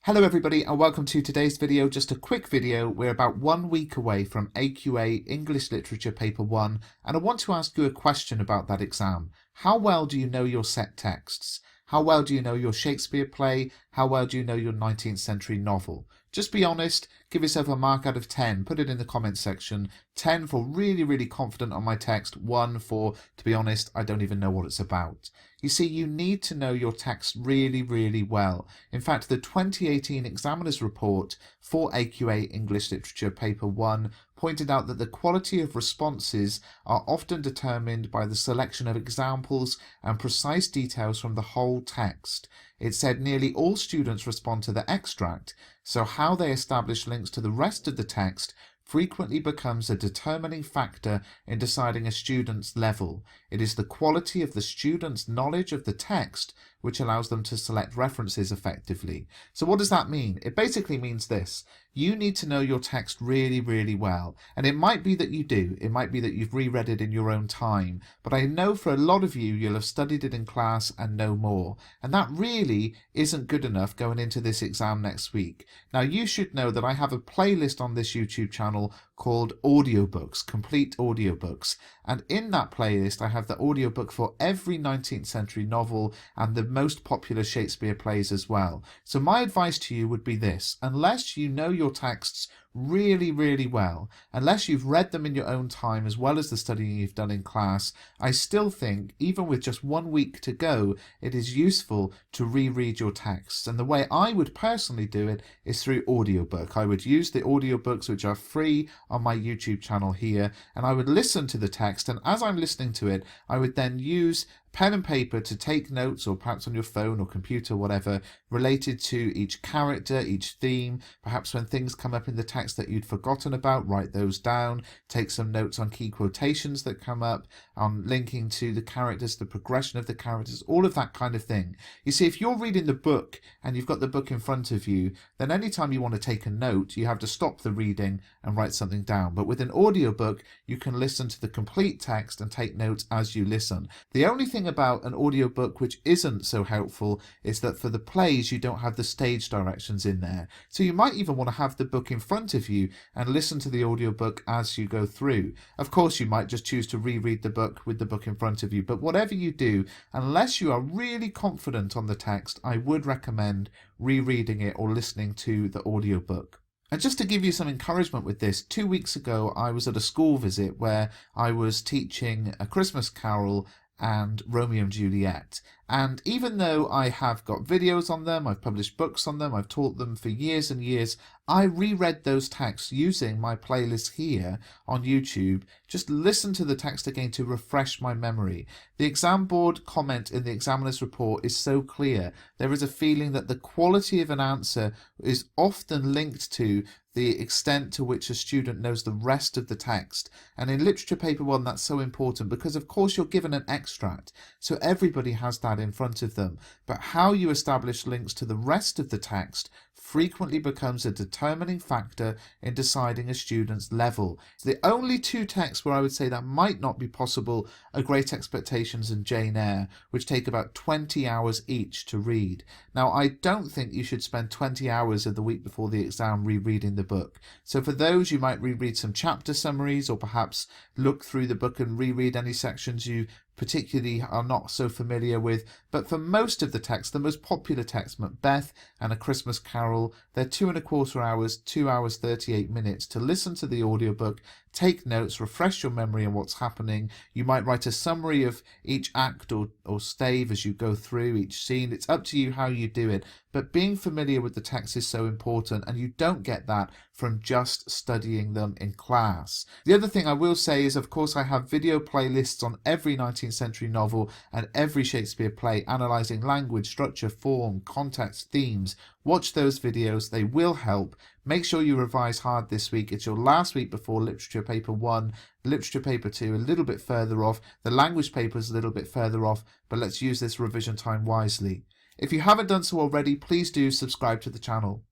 Hello everybody and welcome to today's video. Just a quick video. We're about 1 week away from AQA English Literature Paper 1 and I want to ask you a question about that exam. How well do you know your set texts? How well do you know your Shakespeare play? How well do you know your 19th century novel? Just be honest, give yourself a mark out of 10, put it in the comments section. 10 for really confident on my text, 1 for, to be honest, I don't even know what it's about. You see, you need to know your text really well. In fact, the 2018 Examiner's Report for AQA English Literature Paper 1 pointed out that the quality of responses are often determined by the selection of examples and precise details from the whole text. It said nearly all students respond to the extract, so how they establish links to the rest of the text frequently becomes a determining factor in deciding a student's level. It is the quality of the student's knowledge of the text which allows them to select references effectively. So what does that mean? It basically means this. You need to know your text really well. And it might be that you do. It might be that you've reread it in your own time. But I know for a lot of you, you'll have studied it in class and know more. And that really isn't good enough going into this exam next week. Now you should know that I have a playlist on this YouTube channel called Audiobooks, Complete Audiobooks. And in that playlist I have the audiobook for every 19th century novel and the most popular Shakespeare plays as well. So my advice to you would be this: unless you know your texts really well, unless you've read them in your own time as well as the studying you've done in class, I still think, even with just 1 week to go, it is useful to reread your texts. And the way I would personally do it is through audiobook. I would use the audiobooks which are free on my YouTube channel here, and I would listen to the text, and as I'm listening to it, I would then use pen and paper to take notes, or perhaps on your phone or computer, whatever, related to each character, each theme. Perhaps when things come up in the text that you'd forgotten about, write those down, take some notes on key quotations that come up, on linking to the characters, the progression of the characters, all of that kind of thing. You see, if you're reading the book and you've got the book in front of you, then anytime you want to take a note, you have to stop the reading and write something down. But with an audiobook, you can listen to the complete text and take notes as you listen. The only thing about an audiobook which isn't so helpful is that for the plays you don't have the stage directions in there. So you might even want to have the book in front of you and listen to the audiobook as you go through. Of course, you might just choose to reread the book with the book in front of you, but whatever you do, unless you are really confident on the text, I would recommend rereading it or listening to the audiobook. And just to give you some encouragement with this, 2 weeks ago I was at a school visit where I was teaching A Christmas Carol and Romeo and Juliet. And even though I have got videos on them, I've published books on them, I've taught them for years and years, I reread those texts using my playlist here on YouTube. Just listen to the text again to refresh my memory. The exam board comment in the examiner's report is so clear. There is a feeling that the quality of an answer is often linked to the extent to which a student knows the rest of the text. And in Literature Paper 1 that's so important because of course you're given an extract, so everybody has that in front of them. But how you establish links to the rest of the text frequently becomes a determining factor in deciding a student's level. The only two texts where I would say that might not be possible are Great Expectations and Jane Eyre, which take about 20 hours each to read. Now, I don't think you should spend 20 hours of the week before the exam rereading the book. So for those, you might reread some chapter summaries or perhaps look through the book and reread any sections you particularly are not so familiar with. But for most of the text, the most popular text, Macbeth and A Christmas Carol, they're 2¼ hours, 2 hours 38 minutes to listen to the audiobook, take notes, refresh your memory on what's happening. You might write a summary of each act or stave as you go through each scene. It's up to you how you do it, but being familiar with the text is so important, and you don't get that from just studying them in class. The other thing I will say is, of course, I have video playlists on every 19th century novel and every Shakespeare play, analysing language, structure, form, context, themes. Watch those videos, they will help. Make sure you revise hard this week. It's your last week before Literature Paper 1, Literature Paper 2 a little bit further off, the language paper is a little bit further off, but let's use this revision time wisely. If you haven't done so already, please do subscribe to the channel.